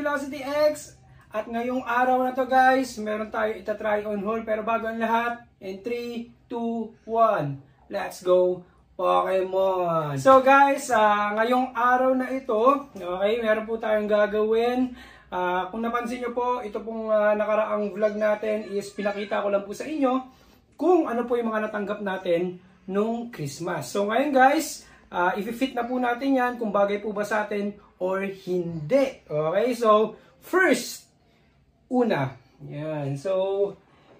Velocity X. At ngayong araw na to guys, meron tayo itatry on haul. Pero bago ang lahat, in 3, 2, 1, let's go Pokemon! So guys, ngayong araw na ito, okay, meron po tayong gagawin. Kung napansin nyo po, ito pong nakaraang vlog natin is pinakita ko lang po sa inyo kung ano po yung mga natanggap natin nung Christmas. So ngayon guys, i-fit na po natin yan kung bagay po ba sa atin or hindi. Okay, so first, una. Yan. So,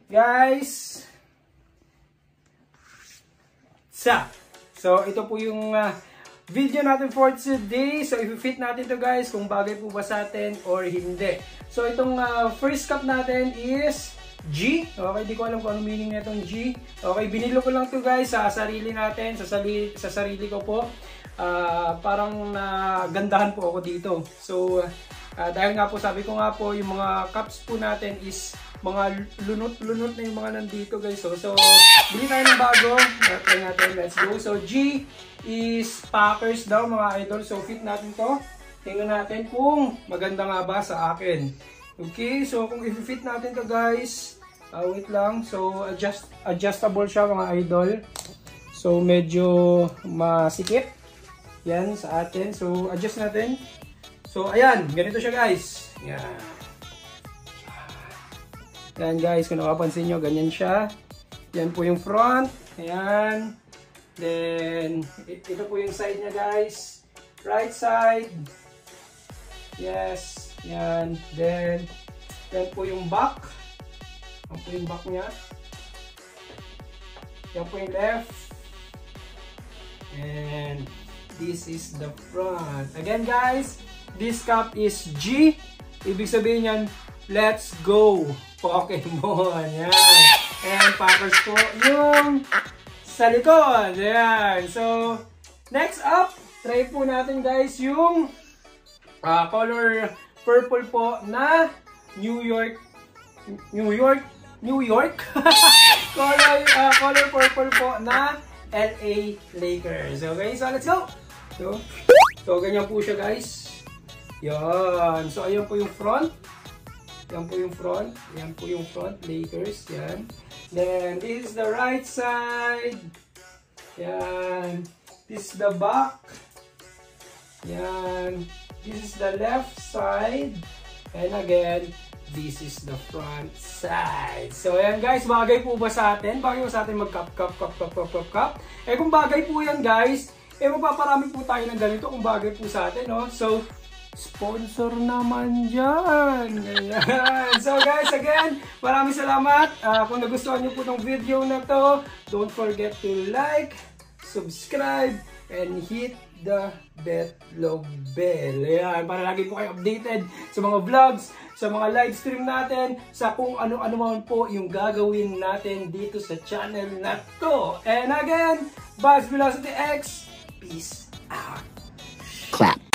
guys. So, ito po yung video natin for today. So, i-fit natin to guys kung bagay po ba sa atin or hindi. So, itong first cup natin is G. Okay, di ko alam kung ano meaning na itong G. Okay, binilo ko lang to guys sa sarili natin, sa sarili ko po. Parang gandahan po ako dito. So, dahil nga po sabi ko nga po yung mga cups po natin is mga lunot-lunot na yung mga nandito guys. So bili tayo ng bago. Try natin. Let's go. So G is Packers daw mga idol. So fit natin to. Tingnan natin kung maganda nga ba sa akin. Okay. So kung i-fit natin to guys. Wait lang. So adjustable siya mga idol. So medyo masikip. Yan sa atin. So adjust natin. So, ayan. Ganito siya, guys. Yan. Yan, guys. Kung nakapansin nyo, ganyan siya. Yan po yung front. Ayan. Then, ito po yung side niya, guys. Right side. Yes. Yan. Then, yan po yung back. Yan po yung back niya. Yan po yung left. And, this is the front. Again, guys. This cup is G. Ibig sabihin yan, let's go Pokemon. Yan. And Packers po yung sa likod. Yan. So, next up, try po natin guys yung color purple po na New York. color purple po na LA Lakers. Okay, so let's go. So ganyan po siya guys. Yan. So, ayan po yung front. Yan po yung front. Yan po yung front. Lakers. Yan. Then, this is the right side. Yan. This is the back. Yan. This is the left side. And again, this is the front side. So, ayan guys. Bagay po ba sa atin? Bagay po sa atin mag-cup. Eh, kung bagay po yan guys, magpaparami po tayo ng ganito kung bagay po sa atin, no? So, sponsor naman dyan. Ayan. So guys, again, maraming salamat. Kung nagustuhan nyo po itong video na to, don't forget to like, subscribe, and hit the bell. Ayan, para lagi po kayo updated sa mga vlogs, sa mga live stream natin, sa kung ano-ano man po yung gagawin natin dito sa channel na to. And again, Buzz Velocity X, peace out. Clap.